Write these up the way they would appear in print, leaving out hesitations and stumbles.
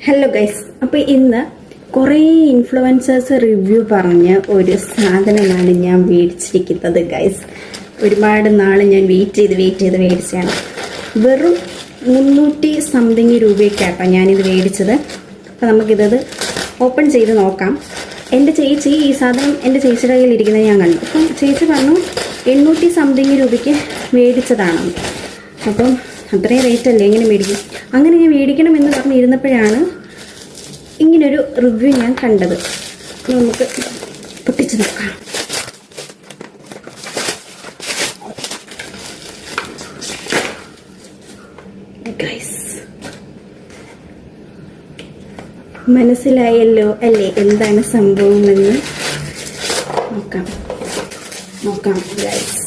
Hello guys, അപ്പോൾ ഇന്ന് കുറേ ഇൻഫ്ലുവൻസേഴ്സ് റിവ്യൂ പറഞ്ഞ ഒരു സാധനമാണ് ഞാൻ മേടിച്ചിരിക്കുന്നത് ഗൈസ്. ഒരുപാട് നാൾ ഞാൻ വെയിറ്റ് ചെയ്ത് മേടിച്ചതാണ്. വെറും 300 സംതിങ് രൂപയ്ക്കാട്ടോ ഞാനിത് മേടിച്ചത്. അപ്പോൾ നമുക്കിത് ഓപ്പൺ ചെയ്ത് നോക്കാം. എൻ്റെ ചേച്ചി ഈ സാധനം എൻ്റെ ചേച്ചിയുടെ കയ്യിൽ ഇരിക്കുന്നത് ഞാൻ കണ്ടു. അപ്പം ചേച്ചി പറഞ്ഞു 800 സംതിങ് രൂപയ്ക്ക് മേടിച്ചതാണ്. അപ്പം അത്രയും റേറ്റ് അല്ലേ, എങ്ങനെ മേടിക്കും? അങ്ങനെ ഞാൻ മേടിക്കണമെന്ന് പറഞ്ഞിരുന്നപ്പോഴാണ് ഇങ്ങനൊരു റിവ്യൂ ഞാൻ കണ്ടത്. നമുക്ക് പൊട്ടിച്ച് നോക്കാം. ഗൈസ്, മനസ്സിലായല്ലോ അല്ലേ എന്താണ് സംഭവമെന്ന്? നോക്കാം ഗൈസ്.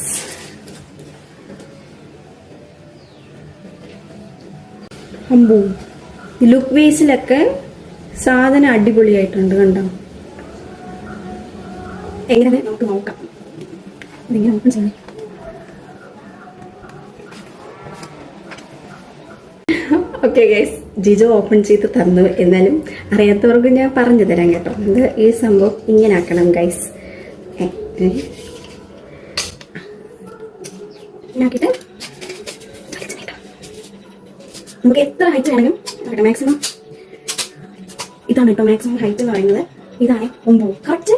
അമ്പൂ, ലുക്ക് വേസിലൊക്കെ സാധനം അടിപൊളിയായിട്ടുണ്ട്. കണ്ടോ? എങ്ങനെ നമുക്ക് നോക്കാം. ഇതെങ്ങനെ ഓപ്പൺ ചെയ്യാം? ഓക്കെ ഗൈസ്, ജിജോ ഓപ്പൺ ചെയ്ത് തന്നു. എന്നാലും അറിയാത്തവർക്ക് ഞാൻ പറഞ്ഞു തരാം കേട്ടോ. ഇത് ഈ സംഭവം ഇങ്ങനെ ആക്കണം ഗൈസ്. ആക്കിയിട്ട് നമുക്ക് എത്ര ഹൈറ്റ് വേണമെങ്കിലും മാക്സിമം ഇതാണ് കേട്ടോ. മാക്സിമം ഹൈറ്റ് എന്ന് പറയുന്നത് ഇതാണ്. 9 കറക്റ്റ്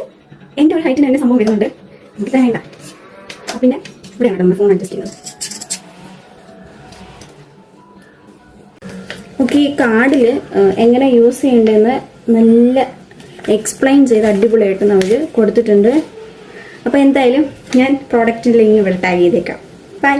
എൻ്റെ ഒരു ഹൈറ്റിന് തന്നെ സംഭവം വരുന്നുണ്ട്. നമുക്ക് വേണ്ട. പിന്നെ ഇവിടെയാണ് നമ്മൾ ഫോൺ അഡ്ജസ്റ്റ് ചെയ്യുന്നത്. ഓക്കെ, ഈ കാർഡിൽ എങ്ങനെ യൂസ് ചെയ്യേണ്ടതെന്ന് നല്ല എക്സ്പ്ലെയിൻ ചെയ്ത് അടിപൊളിയായിട്ട് നമുക്ക് കൊടുത്തിട്ടുണ്ട്. അപ്പോൾ എന്തായാലും ഞാൻ പ്രോഡക്റ്റിൻ്റെ ലിങ്ക് ഇവിടെ ടാഗ് ചെയ്തേക്കാം. ബൈ.